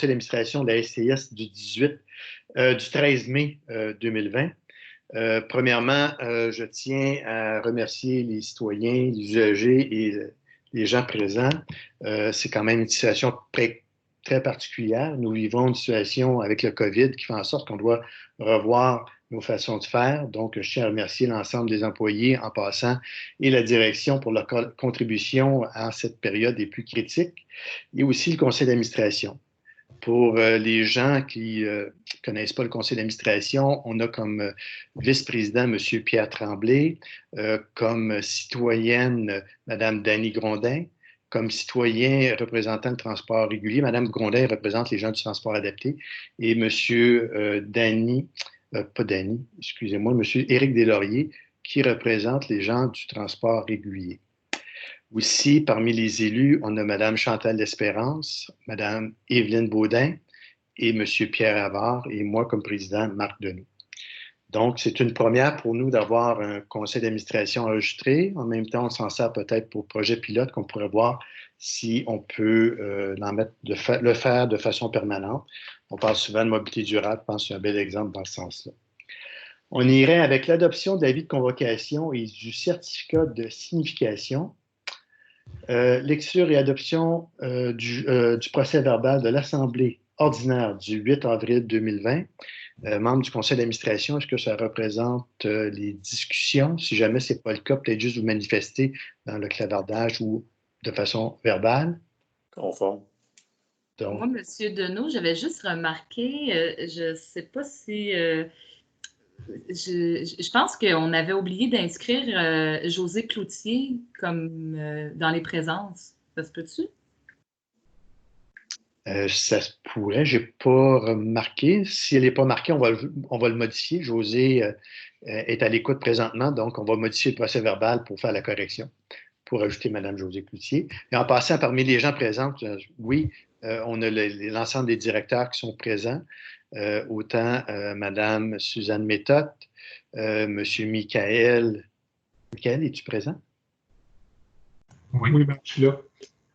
d'administration de la STS du 13 mai 2020. Premièrement, je tiens à remercier les citoyens, les usagers et les gens présents. C'est quand même une situation très particulière. Nous vivons une situation avec le COVID qui fait en sorte qu'on doit revoir nos façons de faire. Donc, je tiens à remercier l'ensemble des employés en passant et la direction pour leur contribution à cette période des plus critiques et aussi le conseil d'administration. Pour les gens qui ne connaissent pas le conseil d'administration, on a comme vice-président M. Pierre Tremblay, comme citoyenne Mme Dany Grondin, comme citoyen représentant le transport régulier. Mme Grondin représente les gens du transport adapté et M. excusez-moi, M. Éric Deslauriers qui représente les gens du transport régulier. Aussi, parmi les élus, on a Mme Chantal L'Espérance, Mme Évelyne Baudin et M. Pierre Havard et moi comme président, Marc Deneau. Donc, c'est une première pour nous d'avoir un conseil d'administration enregistré. En même temps, on s'en sert peut-être pour projet pilote qu'on pourrait voir si on peut le faire de façon permanente. On parle souvent de mobilité durable, je pense que c'est un bel exemple dans ce sens-là. On irait avec l'adoption de l'avis de convocation et du certificat de signification. Lecture et adoption du procès verbal de l'Assemblée ordinaire du 8 avril 2020. Membre du conseil d'administration, est-ce que ça représente les discussions? Si jamais ce n'est pas le cas, peut-être juste vous manifester dans le clavardage ou de façon verbale. Conforme. Donc, moi, M. Deneau, j'avais juste remarqué, je ne sais pas si... Je pense qu'on avait oublié d'inscrire José Cloutier comme dans les présences. Ça se peut-tu? Ça se pourrait. Je n'ai pas remarqué. Si elle n'est pas marquée, on va le modifier. José est à l'écoute présentement, donc on va modifier le procès verbal pour faire la correction, pour ajouter Mme José Cloutier. Et en passant, parmi les gens présents, oui, on a l'ensemble des directeurs qui sont présents. Autant Mme Suzanne Méthode, M. Michael. Michael, es-tu présent? Oui, ben, je suis là.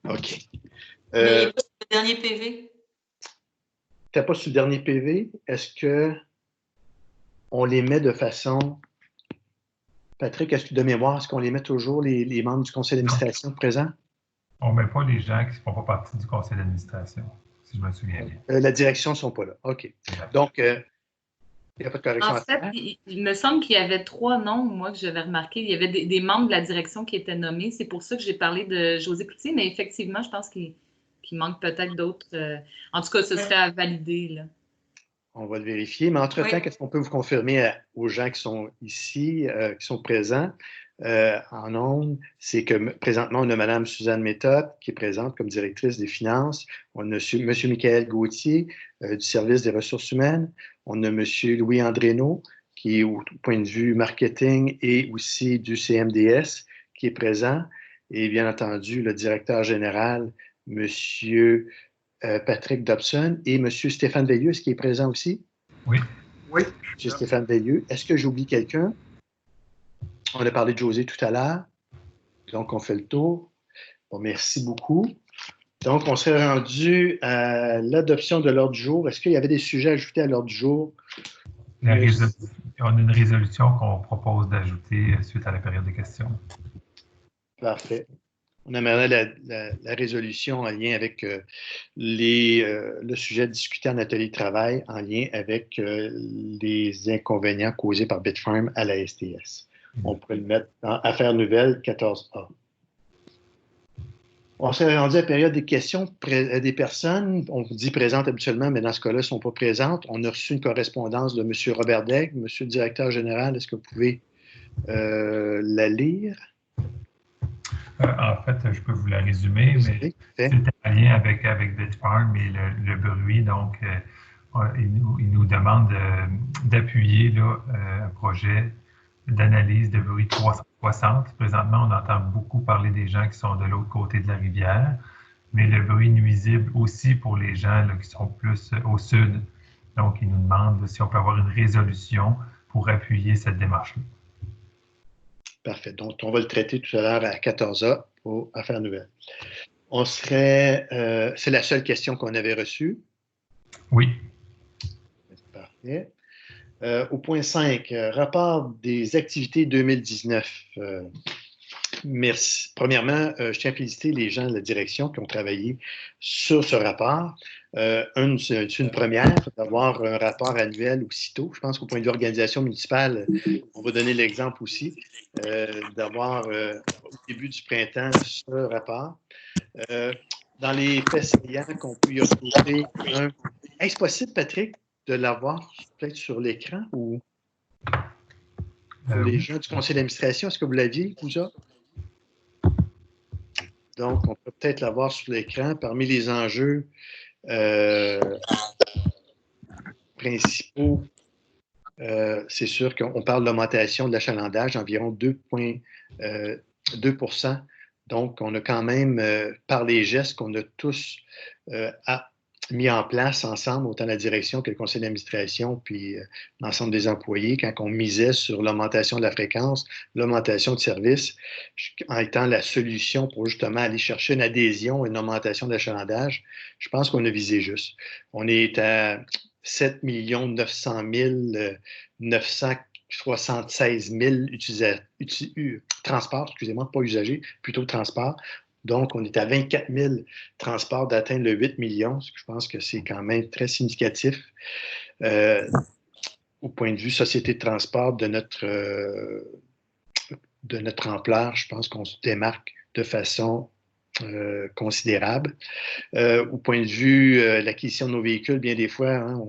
OK. Mais il n'est pas sur le dernier PV. Tu n'es pas sur le dernier PV. Est-ce qu'on les met de façon... Patrick, est-ce que de mémoire, est-ce qu'on les met toujours, les membres du conseil d'administration présents? On ne met pas les gens qui ne font pas partie du conseil d'administration, si je me souviens bien. La direction ne sont pas là. OK. Donc, il n'y a pas de correction à faire. En fait, il me semble qu'il y avait 3 noms, moi, que j'avais remarqué. Il y avait des membres de la direction qui étaient nommés. C'est pour ça que j'ai parlé de José Cloutier, mais effectivement, je pense qu'il manque peut-être d'autres. En tout cas, ce serait à valider, là. On va le vérifier. Mais entre-temps, qu'est-ce qu'on peut vous confirmer aux gens qui sont ici, qui sont présents en ondes? C'est que présentement, on a Mme Suzanne Méthode qui est présente comme directrice des finances. On a M. Michael Gauthier du service des ressources humaines. On a M. Louis Andrénaud qui est au point de vue marketing et aussi du CMDS qui est présent. Et bien entendu, le directeur général, M. Patrick Dobson et M. Stéphane Veilleux, est-ce qu'il est présent aussi? Oui. Oui. M. Stéphane Veilleux. Est-ce que j'oublie quelqu'un? On a parlé de José tout à l'heure. Donc, on fait le tour. Bon, merci beaucoup. Donc, on serait rendu à l'adoption de l'ordre du jour. Est-ce qu'il y avait des sujets ajoutés à l'ordre du jour? On a une résolution qu'on propose d'ajouter suite à la période de questions. Parfait. On aimerait la résolution en lien avec le sujet discuté en atelier de travail, en lien avec les inconvénients causés par Bitfarms à la STS. On pourrait le mettre dans Affaires nouvelles 14A. On s'est rendu à la période des questions des personnes. On vous dit présentes habituellement, mais dans ce cas-là, elles ne sont pas présentes. On a reçu une correspondance de M. Robert Daigle. Monsieur le directeur général, est-ce que vous pouvez la lire? En fait, je peux vous la résumer, mais c'est en lien avec Bitfarms et le bruit. Donc, il nous demande d'appuyer un projet d'analyse de bruit 360. Présentement, on entend beaucoup parler des gens qui sont de l'autre côté de la rivière, mais le bruit nuisible aussi pour les gens là, qui sont plus au sud. Donc, il nous demande si on peut avoir une résolution pour appuyer cette démarche-là. Parfait. Donc, on va le traiter tout à l'heure à 14h pour Affaires nouvelles. C'est la seule question qu'on avait reçue. Oui. Parfait. Au point 5, rapport des activités 2019. Merci. Premièrement, je tiens à féliciter les gens de la direction qui ont travaillé sur ce rapport. C'est une première d'avoir un rapport annuel aussitôt. Je pense qu'au point de vue organisation municipale, on va donner l'exemple aussi d'avoir au début du printemps ce rapport. Dans les faits saillants qu'on peut y retrouver, est-ce possible, Patrick, de l'avoir peut-être sur l'écran ou pour les gens du conseil d'administration? Est-ce que vous l'aviez, déjà? Donc, on peut peut-être l'avoir sur l'écran. Parmi les enjeux principaux, c'est sûr qu'on parle de l'augmentation de l'achalandage d'environ 2,2 %. Donc, on a quand même, par les gestes qu'on a tous mis en place ensemble, autant la direction que le conseil d'administration, puis l'ensemble des employés, quand on misait sur l'augmentation de la fréquence, l'augmentation de services, en étant la solution pour justement aller chercher une adhésion, une augmentation de l'achalandage, je pense qu'on a visé juste. On est à 7 900 976 000 transports, excusez-moi, pas usagers, plutôt transports. Donc, on est à 24 000 transports d'atteindre le 8 millions, ce que je pense que c'est quand même très significatif au point de vue société de transport de notre ampleur. Je pense qu'on se démarque de façon considérable. Au point de vue l'acquisition de nos véhicules, bien des fois, hein,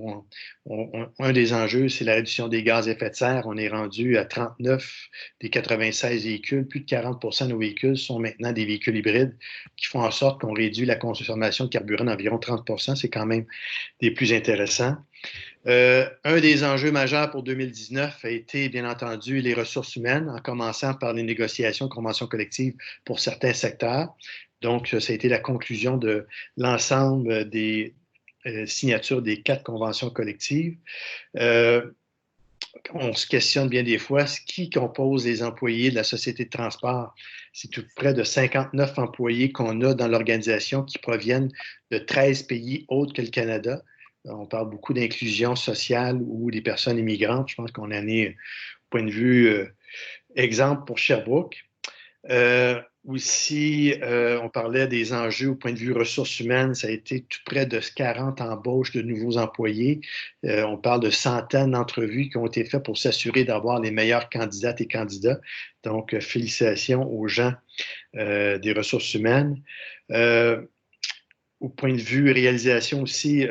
un des enjeux, c'est la réduction des gaz à effet de serre. On est rendu à 39 des 96 véhicules. Plus de 40 % de nos véhicules sont maintenant des véhicules hybrides qui font en sorte qu'on réduit la consommation de carburant d'environ 30 %. C'est quand même des plus intéressants. Un des enjeux majeurs pour 2019 a été, bien entendu, les ressources humaines, en commençant par les négociations de conventions collectives pour certains secteurs. Donc, ça a été la conclusion de l'ensemble des signatures des 4 conventions collectives. On se questionne bien des fois, qui compose les employés de la société de transport? C'est tout près de 59 employés qu'on a dans l'organisation qui proviennent de 13 pays autres que le Canada. On parle beaucoup d'inclusion sociale ou des personnes immigrantes. Je pense qu'on en est, au point de vue exemple pour Sherbrooke. Aussi, on parlait des enjeux au point de vue ressources humaines. Ça a été tout près de 40 embauches de nouveaux employés. On parle de centaines d'entrevues qui ont été faites pour s'assurer d'avoir les meilleures candidates et candidats. Donc, félicitations aux gens des ressources humaines. Au point de vue réalisation aussi,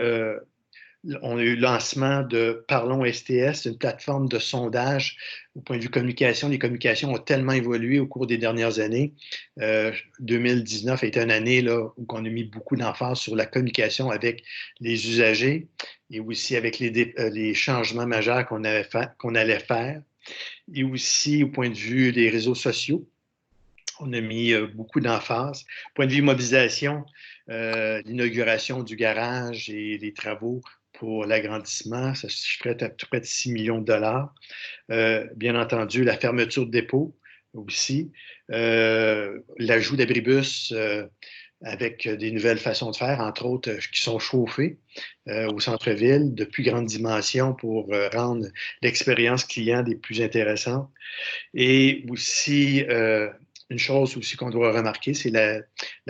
on a eu le lancement de Parlons STS, une plateforme de sondage au point de vue communication. Les communications ont tellement évolué au cours des dernières années. 2019 a été une année là, où on a mis beaucoup d'emphase sur la communication avec les usagers et aussi avec les changements majeurs qu'on allait faire. Et aussi au point de vue des réseaux sociaux. On a mis beaucoup d'emphase. Point de vue mobilisation, l'inauguration du garage et les travaux pour l'agrandissement, ça se chiffrait à tout près de 6 millions de dollars. Bien entendu, la fermeture de dépôts aussi, l'ajout d'abribus avec des nouvelles façons de faire, entre autres qui sont chauffés au centre-ville, de plus grande dimension pour rendre l'expérience client des plus intéressantes. Et aussi, une chose aussi qu'on doit remarquer, c'est la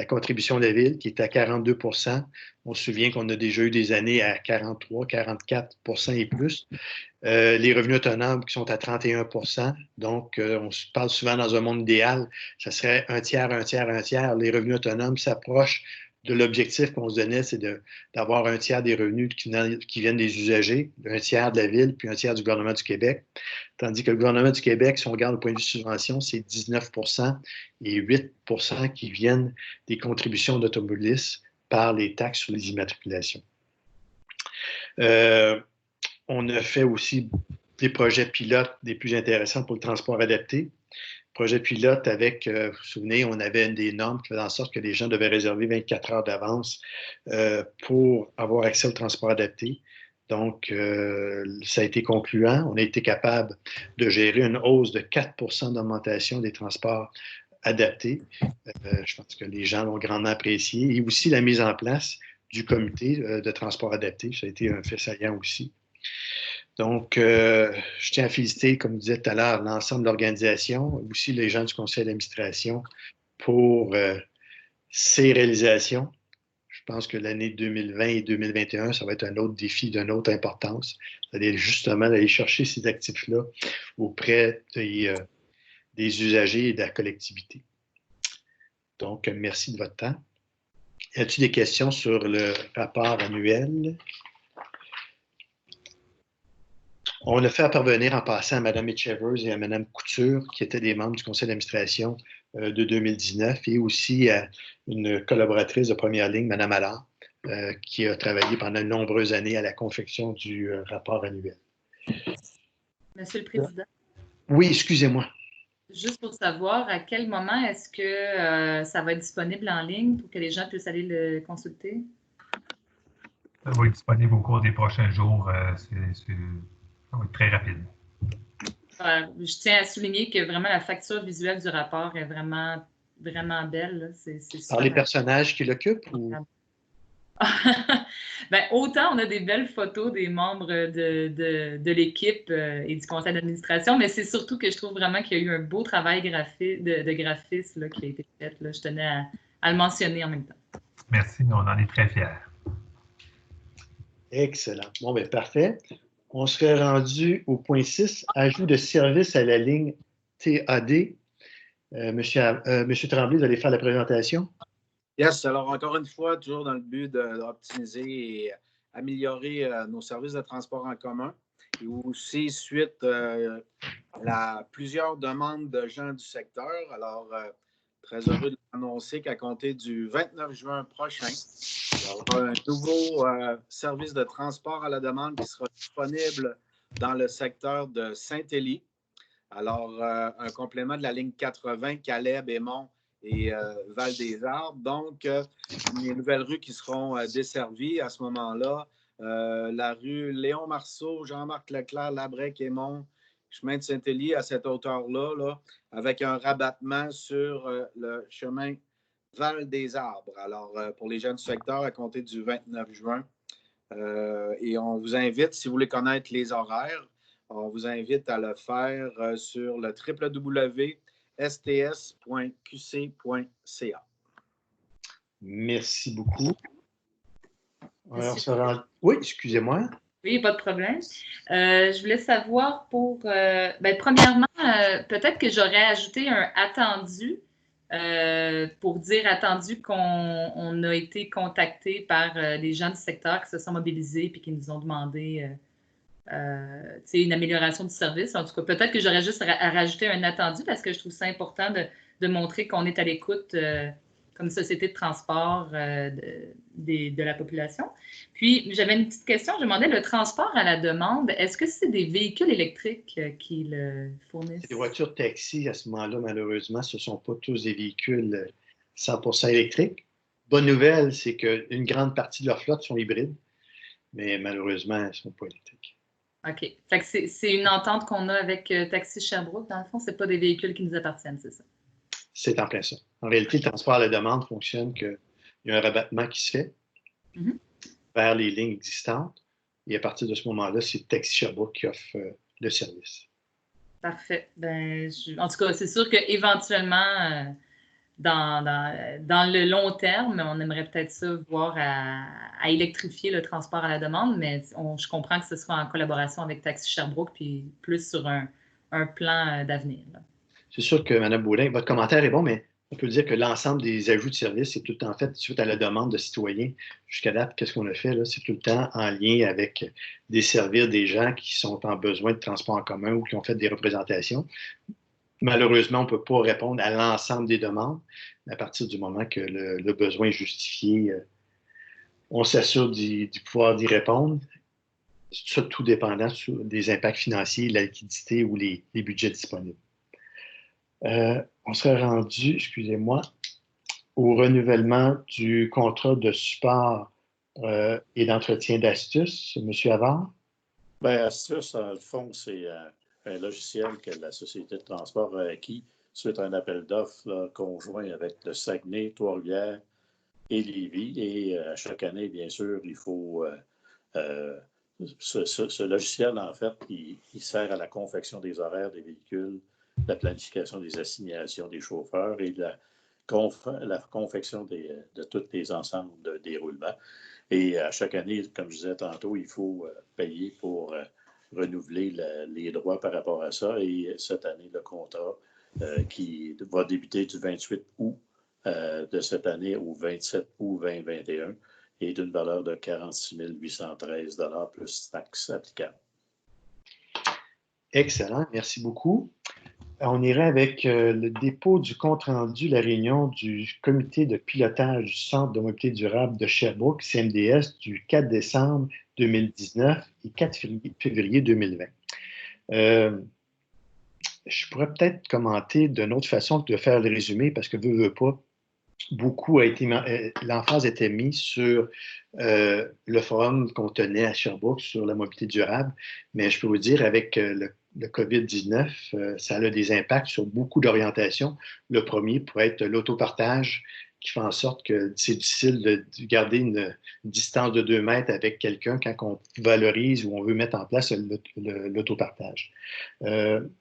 contribution de la ville qui est à 42 %. On se souvient qu'on a déjà eu des années à 43, 44 % et plus. Les revenus autonomes qui sont à 31 %. Donc, on se parle souvent dans un monde idéal, ça serait un tiers, un tiers, un tiers. Les revenus autonomes s'approchent de l'objectif qu'on se donnait, c'est d'avoir un tiers des revenus qui viennent des usagers, un tiers de la ville, puis un tiers du gouvernement du Québec. Tandis que le gouvernement du Québec, si on regarde au point de vue subvention, c'est 19 % et 8 % qui viennent des contributions d'automobilistes par les taxes sur les immatriculations. On a fait aussi des projets pilotes des plus intéressants pour le transport adapté. Projet pilote avec, vous vous souvenez, on avait des normes qui faisaient en sorte que les gens devaient réserver 24 heures d'avance pour avoir accès au transport adapté. Donc, ça a été concluant. On a été capable de gérer une hausse de 4 % d'augmentation des transports adaptés. Je pense que les gens l'ont grandement apprécié. Et aussi la mise en place du comité de transport adapté. Ça a été un fait saillant aussi. Donc, je tiens à féliciter, comme je disais tout à l'heure, l'ensemble de l'organisation, aussi les gens du conseil d'administration pour ces réalisations. Je pense que l'année 2020 et 2021, ça va être un autre défi d'une autre importance. C'est-à-dire justement d'aller chercher ces actifs-là auprès des usagers et de la collectivité. Donc, merci de votre temps. Y a-t-il des questions sur le rapport annuel? On a fait parvenir en passant à Mme Etchevers et à Mme Couture, qui étaient des membres du conseil d'administration de 2019, et aussi à une collaboratrice de première ligne, Mme Allard, qui a travaillé pendant de nombreuses années à la confection du rapport annuel. Monsieur le Président. Oui, excusez-moi. Juste pour savoir, à quel moment est-ce que ça va être disponible en ligne pour que les gens puissent aller le consulter? Ça va être disponible au cours des prochains jours. Ça va être très rapide. Je tiens à souligner que vraiment la facture visuelle du rapport est vraiment, vraiment belle. Par les personnages qui l'occupent? Ou... Ben, autant on a des belles photos des membres de l'équipe et du conseil d'administration, mais c'est surtout que je trouve vraiment qu'il y a eu un beau travail de graphisme là, qui a été fait. Là. Je tenais à le mentionner en même temps. Merci, on en est très fiers. Excellent. Bon, bien, parfait. On serait rendu au point 6, ajout de service à la ligne TAD. Monsieur Tremblay, vous allez faire la présentation? Yes, alors encore une fois, toujours dans le but d'optimiser et améliorer nos services de transport en commun. Et aussi, suite à plusieurs demandes de gens du secteur, alors très heureux de l'annoncer qu'à compter du 29 juin prochain, il y aura un nouveau service de transport à la demande qui sera disponible dans le secteur de Saint-Élie. Alors, un complément de la ligne 80, Calais, Bémont et Val-des-Arbres. Donc, les nouvelles rues qui seront desservies à ce moment-là, la rue Léon Marceau, Jean-Marc Leclerc, Labrec, Aymon, chemin de Saint-Élie à cette hauteur-là, là, avec un rabattement sur le chemin Val-des-Arbres. Alors, pour les gens du secteur, à compter du 29 juin. Et on vous invite, si vous voulez connaître les horaires, on vous invite à le faire sur le www.sts.qc.ca. Merci beaucoup. Alors, oui, excusez-moi. Oui, pas de problème. Je voulais savoir premièrement, peut-être que j'aurais ajouté un attendu pour dire attendu qu'on a été contacté par les gens du secteur qui se sont mobilisés et qui nous ont demandé une amélioration du service. En tout cas, peut-être que j'aurais juste à rajouter un attendu parce que je trouve ça important de montrer qu'on est à l'écoute comme société de transport de la population. Puis, j'avais une petite question. Je demandais le transport à la demande. Est-ce que c'est des véhicules électriques qui le fournissent? C'est des voitures taxi à ce moment-là, malheureusement. Ce ne sont pas tous des véhicules 100% électriques. Bonne nouvelle, c'est qu'une grande partie de leur flotte sont hybrides, mais malheureusement, elles ne sont pas électriques. OK. Fait que c'est une entente qu'on a avec Taxi Sherbrooke. Dans le fond, ce n'est pas des véhicules qui nous appartiennent, c'est ça? C'est en plein ça. En réalité, le transport à la demande fonctionne qu'il y a un rabattement qui se fait vers les lignes existantes. Et à partir de ce moment-là, c'est Taxi Sherbrooke qui offre le service. Parfait. En tout cas, c'est sûr qu'éventuellement, dans le long terme, on aimerait peut-être ça voir à électrifier le transport à la demande, mais je comprends que ce soit en collaboration avec Taxi Sherbrooke puis plus sur un plan d'avenir. C'est sûr que, Mme Baudin, votre commentaire est bon, mais on peut dire que l'ensemble des ajouts de services, c'est tout le temps fait suite à la demande de citoyens. Jusqu'à date, qu'est-ce qu'on a fait? Là? C'est tout le temps en lien avec desservir des gens qui sont en besoin de transport en commun ou qui ont fait des représentations. Malheureusement, on ne peut pas répondre à l'ensemble des demandes, mais à partir du moment que le besoin est justifié, on s'assure du pouvoir d'y répondre, ça tout dépendant des impacts financiers, la liquidité ou les budgets disponibles. On serait rendu, excusez-moi, au renouvellement du contrat de support et d'entretien d'Astuce. Monsieur Havard? Bien, Astuce, dans le fond, c'est un logiciel que la Société de transport a acquis suite à un appel d'offres conjoint avec le Saguenay, Trois-Rivières et Lévis. Et chaque année, bien sûr, il faut... ce logiciel, en fait, il sert à la confection des horaires des véhicules, la planification des assignations des chauffeurs et la confection de tous les ensembles de déroulement. Et à chaque année, comme je disais tantôt, il faut payer pour renouveler les droits par rapport à ça. Et cette année, le contrat qui va débuter du 28 août de cette année au 27 août 2021 est d'une valeur de 46 813 $ plus taxes applicables. Excellent, merci beaucoup. On irait avec le dépôt du compte-rendu, la réunion du comité de pilotage du Centre de mobilité durable de Sherbrooke, CMDS, du 4 décembre 2019 et 4 février 2020. Je pourrais peut-être commenter d'une autre façon que de faire le résumé, parce que veux pas, l'emphase était mise sur le forum qu'on tenait à Sherbrooke sur la mobilité durable, mais je peux vous dire, avec le COVID-19, ça a des impacts sur beaucoup d'orientations. Le premier pourrait être l'autopartage, qui fait en sorte que c'est difficile de garder une distance de 2 mètres avec quelqu'un quand on valorise ou on veut mettre en place l'autopartage.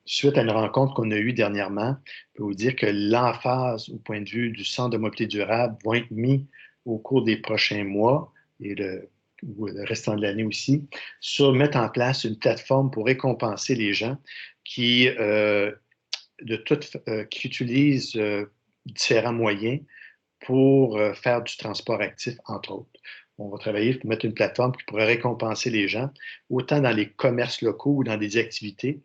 Suite à une rencontre qu'on a eue dernièrement, je peux vous dire que l'emphase au point de vue du Centre de mobilité durable va être mis au cours des prochains mois et le restant de l'année aussi, sur mettre en place une plateforme pour récompenser les gens qui utilisent différents moyens pour faire du transport actif, entre autres. On va travailler pour mettre une plateforme qui pourrait récompenser les gens, autant dans les commerces locaux ou dans des activités,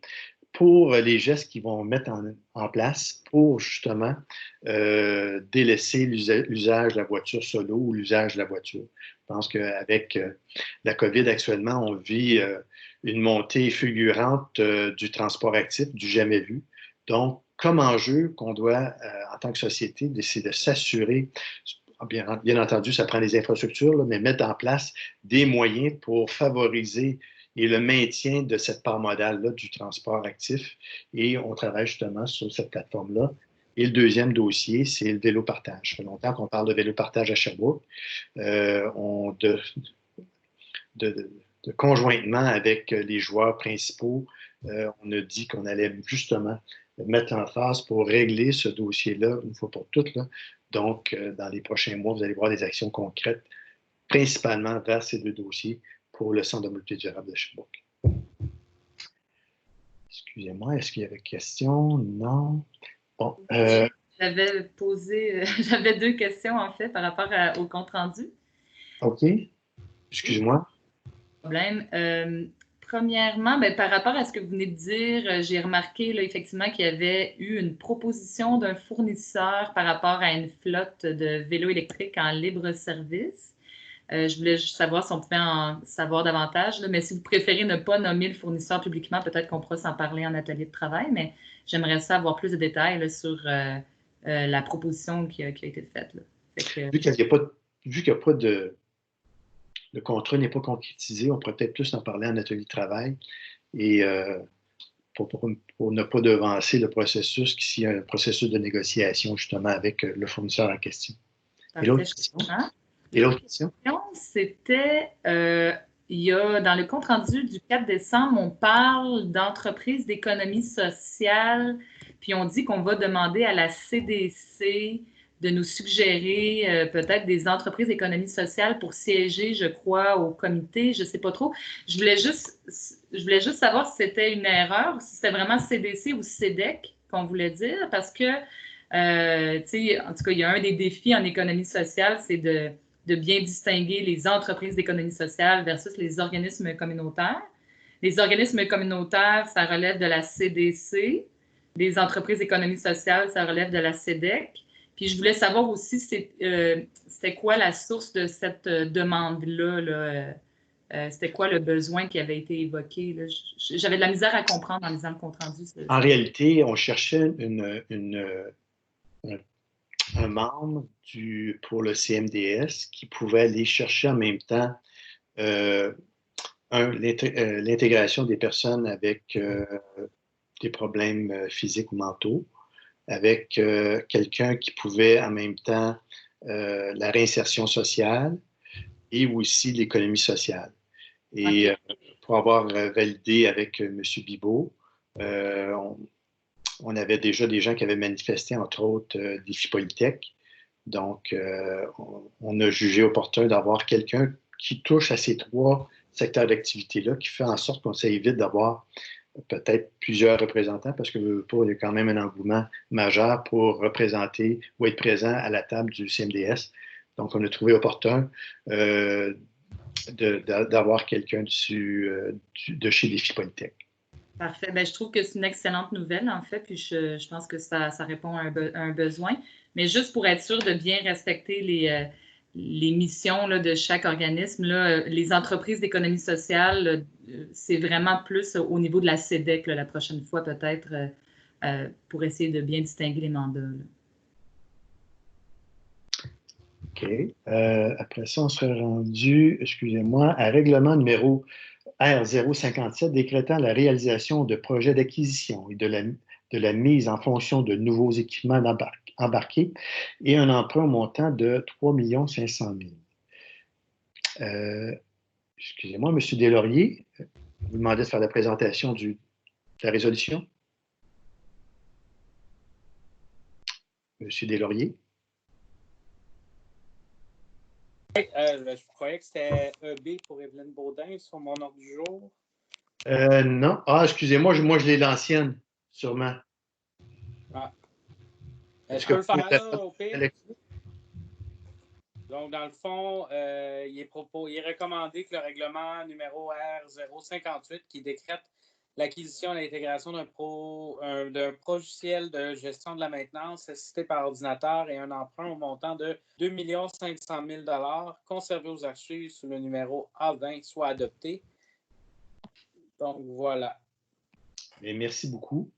pour les gestes qu'ils vont mettre en place pour justement délaisser l'usage de la voiture solo ou l'usage de la voiture. Je pense qu'avec la COVID actuellement, on vit une montée fulgurante du transport actif, du jamais vu. Donc, comme enjeu qu'on doit, en tant que société, c'est de s'assurer, bien entendu, ça prend des infrastructures, là, mais mettre en place des moyens pour favoriser et le maintien de cette part modale-là du transport actif. Et on travaille justement sur cette plateforme-là. Et le deuxième dossier, c'est le vélo partage. Ça fait longtemps qu'on parle de vélo partage à Sherbrooke. Conjointement avec les joueurs principaux, on a dit qu'on allait justement mettre en phase pour régler ce dossier-là une fois pour toutes. Là. Donc, dans les prochains mois, vous allez voir des actions concrètes, principalement vers ces 2 dossiers pour le Centre de mobilité durable de Sherbrooke. Excusez-moi, est-ce qu'il y avait des questions? Non. Bon. J'avais 2 questions, en fait, par rapport au compte-rendu. OK. Excusez-moi. Problème. Premièrement, par rapport à ce que vous venez de dire, j'ai remarqué là, effectivement qu'il y avait eu une proposition d'un fournisseur par rapport à une flotte de vélos électriques en libre service. Je voulais juste savoir si on pouvait en savoir davantage, là, mais si vous préférez ne pas nommer le fournisseur publiquement, peut-être qu'on pourra s'en parler en atelier de travail, mais j'aimerais ça avoir plus de détails là, sur la proposition qui a été faite. Là. Vu qu'il n'y a pas de... Le contrat n'est pas concrétisé, on pourrait peut-être plus en parler en atelier de travail et pour ne pas devancer le processus, s'il y a un processus de négociation justement avec le fournisseur en question. Et l'autre question? C'était, il y a dans le compte-rendu du 4 décembre, on parle d'entreprises d'économie sociale, puis on dit qu'on va demander à la CDC de nous suggérer peut-être des entreprises d'économie sociale pour siéger, je crois, au comité, je ne sais pas trop. Je voulais juste savoir si c'était une erreur, si c'était vraiment CDC ou CEDEC qu'on voulait dire, parce que, tu sais, en tout cas, il y a un des défis en économie sociale, c'est de bien distinguer les entreprises d'économie sociale versus les organismes communautaires. Les organismes communautaires, ça relève de la CDC. Les entreprises d'économie sociale, ça relève de la CEDEC. Puis je voulais savoir aussi c'était quoi la source de cette demande-là. Là. C'était quoi le besoin qui avait été évoqué? Là. J'avais de la misère à comprendre en lisant le compte-rendu. En réalité, on cherchait un membre pour le CMDS qui pouvait aller chercher en même temps l'intégration des personnes avec des problèmes physiques ou mentaux, avec quelqu'un qui pouvait en même temps la réinsertion sociale et aussi l'économie sociale. Et pour avoir validé avec M. Bibeau, on avait déjà des gens qui avaient manifesté, entre autres, Défi Polytech. Donc, on a jugé opportun d'avoir quelqu'un qui touche à ces trois secteurs d'activité-là, qui fait en sorte qu'on s'évite d'avoir peut-être plusieurs représentants, parce qu'il y a quand même un engouement majeur pour représenter ou être présent à la table du CMDS. Donc, on a trouvé opportun d'avoir quelqu'un de chez Défi Polytech. Parfait. Bien, je trouve que c'est une excellente nouvelle, en fait, puis je pense que ça répond à un besoin. Mais juste pour être sûr de bien respecter les missions là, de chaque organisme, là, les entreprises d'économie sociale, c'est vraiment plus au niveau de la CEDEC là, la prochaine fois, peut-être, pour essayer de bien distinguer les mandats. Là. OK. Après ça, on serait rendu, excusez-moi, à règlement numéro R057 décrétant la réalisation de projets d'acquisition et de la mise en fonction de nouveaux équipements embarqués et un emprunt au montant de 3 500 000. Excusez-moi, M. Deslauriers, vous demandez de faire la présentation de la résolution. M. Deslauriers. Je croyais que c'était EB pour Evelyne Baudin sur mon ordre du jour. Non. Ah, excusez-moi, moi je l'ai l'ancienne, sûrement. Ah. Je peux le faire là, au pire. Donc, dans le fond, il est recommandé que le règlement numéro R058 qui décrète l'acquisition et l'intégration d'un logiciel de gestion de la maintenance assisté par ordinateur et un emprunt au montant de 2 500 000 conservé aux archives sous le numéro A20 soit adopté. Donc, voilà. Et merci beaucoup.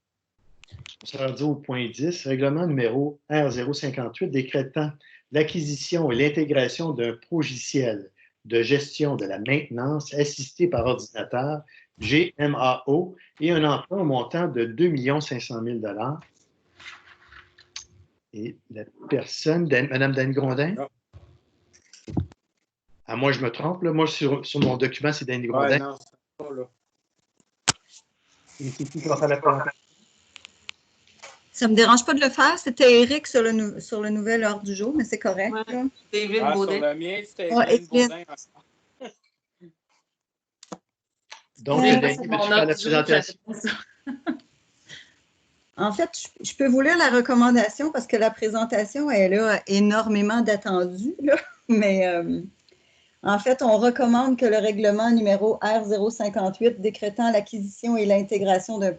On s'est rendu au point 10, règlement numéro R058 décrétant l'acquisition et l'intégration d'un logiciel de gestion de la maintenance assisté par ordinateur, GMAO, et un emprunt au montant de 2 500 000 $. Et la personne, Mme Dany Grondin? Non. Ah, moi, je me trompe. Là. Moi, sur mon document, c'est Dany Grondin. Ouais, non, c'est pas là. Et c'est qui va faire la présentation? Ça ne me dérange pas de le faire. C'était Éric sur le nouvel ordre du jour, mais c'est correct. Ouais, c'est Evelyne Baudin. Sur le mien, c'était Evelyne Baudin. Donc, Dany, peux-tu faire la présentation? En fait, je peux vous lire la recommandation parce que la présentation, elle a énormément d'attendus. Mais en fait, on recommande que le règlement numéro R058 décrétant l'acquisition et l'intégration d'un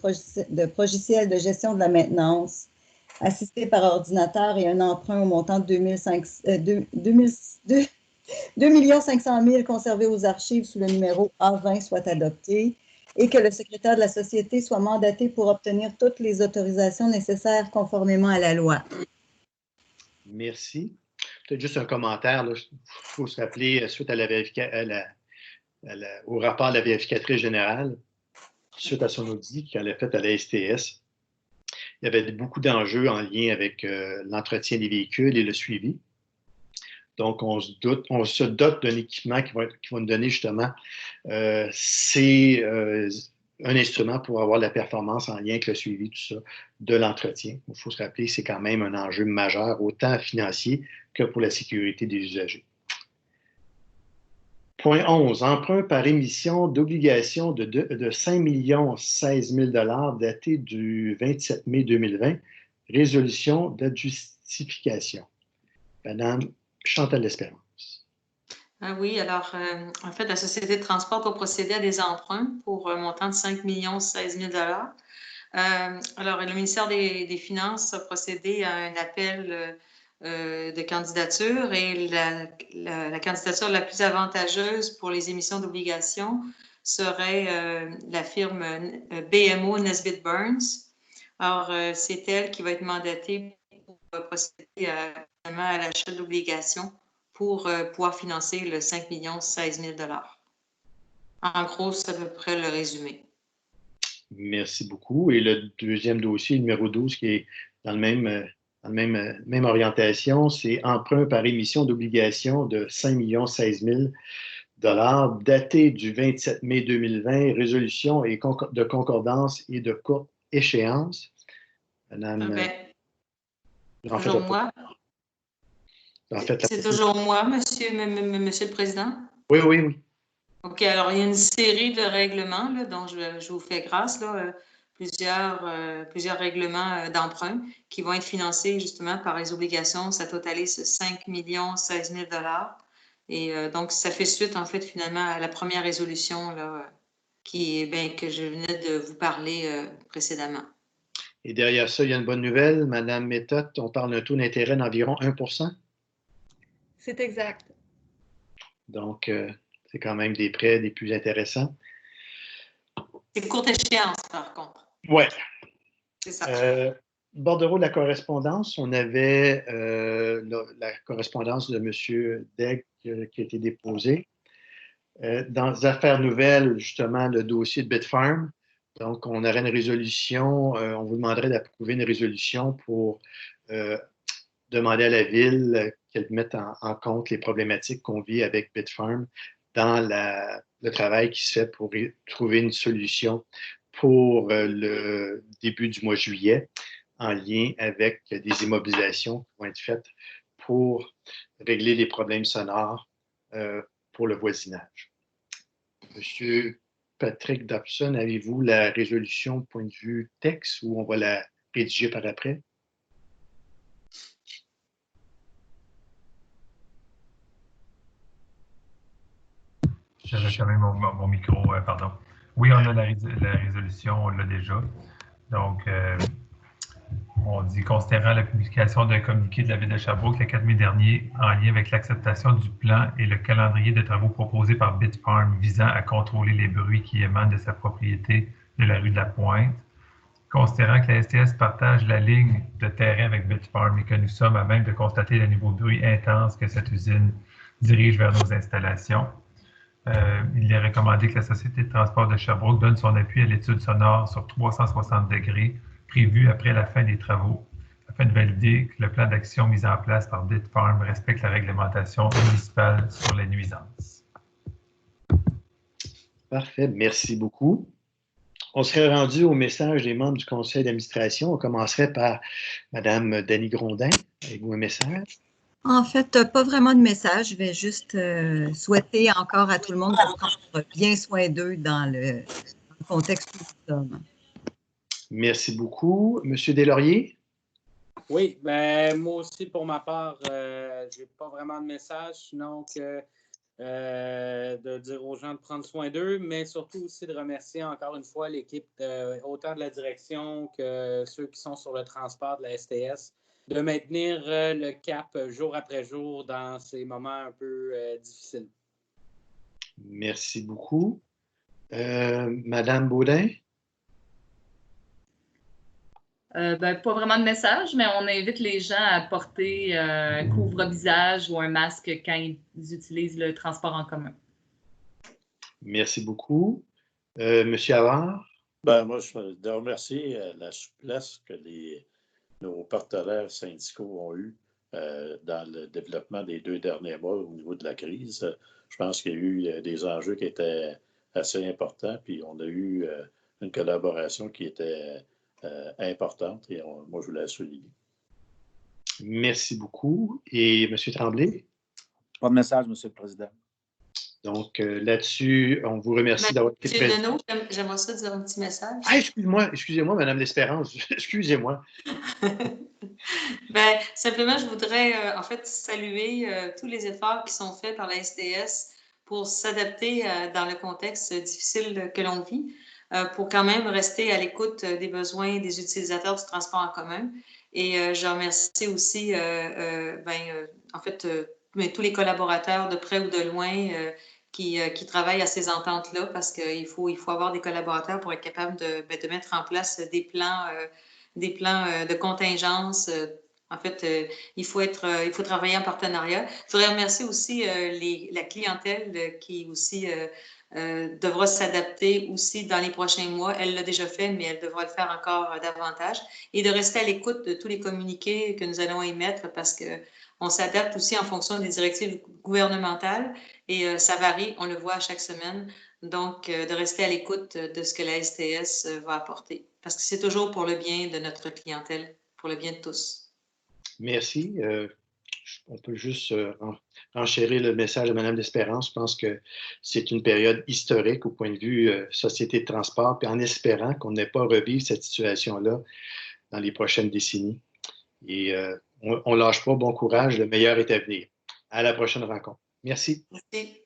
logiciel de gestion de la maintenance assisté par ordinateur et un emprunt au montant de 2 500 000 conservé aux archives sous le numéro A20 soit adopté et que le secrétaire de la société soit mandaté pour obtenir toutes les autorisations nécessaires conformément à la loi. Merci. Peut-être juste un commentaire. Il faut se rappeler, suite à au rapport de la vérificatrice générale, suite à son audit qu'elle a fait à la STS, il y avait beaucoup d'enjeux en lien avec l'entretien des véhicules et le suivi. Donc, on se dote d'un équipement qui va nous donner justement un instrument pour avoir de la performance en lien avec le suivi, tout ça, de l'entretien. Il faut se rappeler, c'est quand même un enjeu majeur, autant financier que pour la sécurité des usagers. Point 11. Emprunt par émission d'obligations de 5 16 000 $ daté du 27 mai 2020. Résolution d'adjustification. Madame Chantal L'Espérance. Ah oui, alors, en fait, la Société de transport doit procéder à des emprunts pour un montant de 5 16 000 $. Alors, le ministère des Finances a procédé à un appel de candidature et la candidature la plus avantageuse pour les émissions d'obligations serait la firme BMO Nesbitt Burns. Alors, c'est elle qui va être mandatée pour procéder à l'achat d'obligations pour pouvoir financer le 5 16 000 $. En gros, c'est à peu près le résumé. Merci beaucoup. Et le deuxième dossier, numéro 12, qui est dans dans la même orientation, c'est emprunt par émission d'obligations de 5 16 000 $ daté du 27 mai 2020, résolution et de concordance et de courte échéance. Madame, toujours moi. C'est toujours moi, monsieur le Président? Oui, oui, oui. OK, alors il y a une série de règlements là, dont je vous fais grâce, là, plusieurs règlements d'emprunt qui vont être financés justement par les obligations. Ça totalise 5 16 000 $. Et donc, ça fait suite, en fait, finalement, à la première résolution là, que je venais de vous parler précédemment. Et derrière ça, il y a une bonne nouvelle. Madame Méthode, on parle d'un taux d'intérêt d'environ 1 %. C'est exact. Donc, c'est quand même des prêts des plus intéressants. C'est courte échéance, par contre. Oui. C'est ça. Bordereau de la correspondance, on avait la correspondance de M. Degg qui a été déposée. Dans les affaires nouvelles, justement, le dossier de Bitfarm. Donc, on aurait une résolution, on vous demanderait d'approuver une résolution pour demander à la Ville qu'elle mette en compte les problématiques qu'on vit avec Bitfarm dans le travail qui se fait pour trouver une solution pour le début du mois de juillet en lien avec des immobilisations qui vont être faites pour régler les problèmes sonores pour le voisinage. Monsieur Patrick Dobson, avez-vous la résolution point de vue texte ou on va la rédiger par après? J'avais quand même mon micro, pardon. Oui, on a la résolution, on l'a déjà. Donc, on dit, considérant la publication d'un communiqué de la Ville de Sherbrooke le 4 mai dernier en lien avec l'acceptation du plan et le calendrier de travaux proposés par Bitfarm visant à contrôler les bruits qui émanent de sa propriété de la rue de la Pointe, considérant que la STS partage la ligne de terrain avec Bitfarm et que nous sommes à même de constater le niveau de bruit intense que cette usine dirige vers nos installations, il est recommandé que la Société de transport de Sherbrooke donne son appui à l'étude sonore sur 360 degrés prévue après la fin des travaux, afin de valider que le plan d'action mis en place par Bitfarm respecte la réglementation municipale sur les nuisances. Parfait, merci beaucoup. On serait rendu au message des membres du conseil d'administration. On commencerait par Mme Dany Grondin. Avez-vous un message? En fait, pas vraiment de message. Je vais juste souhaiter encore à tout le monde de prendre bien soin d'eux dans le contexte où nous sommes. Merci beaucoup. Monsieur Deslauriers? Oui, ben, moi aussi, pour ma part, je n'ai pas vraiment de message, sinon que de dire aux gens de prendre soin d'eux, mais surtout aussi de remercier encore une fois l'équipe, autant de la direction que ceux qui sont sur le transport de la STS, de maintenir le cap jour après jour dans ces moments un peu difficiles. Merci beaucoup. Madame Baudin? Pas vraiment de message, mais on invite les gens à porter un couvre-visage ou un masque quand ils utilisent le transport en commun. Merci beaucoup. Monsieur Havard? Ben, moi, je veux remercier la souplesse que nos partenaires syndicaux ont eue dans le développement des 2 derniers mois au niveau de la crise. Je pense qu'il y a eu des enjeux qui étaient assez importants, puis on a eu une collaboration qui était importante et moi, je voulais la souligner. Merci beaucoup. Et M. Tremblay? Pas de message, M. le Président. Donc, là-dessus, on vous remercie d'avoir été présent. M. Deneau, j'aimerais ça dire un petit message. Ah, excusez-moi, Mme L'Espérance. Excusez-moi. Ben, simplement, je voudrais en fait saluer tous les efforts qui sont faits par la STS pour s'adapter dans le contexte difficile que l'on vit, pour quand même rester à l'écoute des besoins des utilisateurs du transport en commun. Et je remercie aussi, en fait, tous les collaborateurs de près ou de loin qui travaillent à ces ententes-là, parce qu'il faut avoir des collaborateurs pour être capable de mettre en place des plans de contingence. En fait, il faut travailler en partenariat. Je voudrais remercier aussi la clientèle qui aussi devra s'adapter aussi dans les prochains mois. Elle l'a déjà fait, mais elle devra le faire encore davantage. Et de rester à l'écoute de tous les communiqués que nous allons émettre parce qu'on s'adapte aussi en fonction des directives gouvernementales et ça varie, on le voit à chaque semaine. Donc, de rester à l'écoute de ce que la STS va apporter parce que c'est toujours pour le bien de notre clientèle, pour le bien de tous. Merci. On peut juste renchérir le message de Mme L'Espérance. Je pense que c'est une période historique au point de vue société de transport, puis en espérant qu'on n'ait pas à revivre cette situation-là dans les prochaines décennies. Et on ne lâche pas. Bon courage. Le meilleur est à venir. À la prochaine rencontre. Merci. Merci.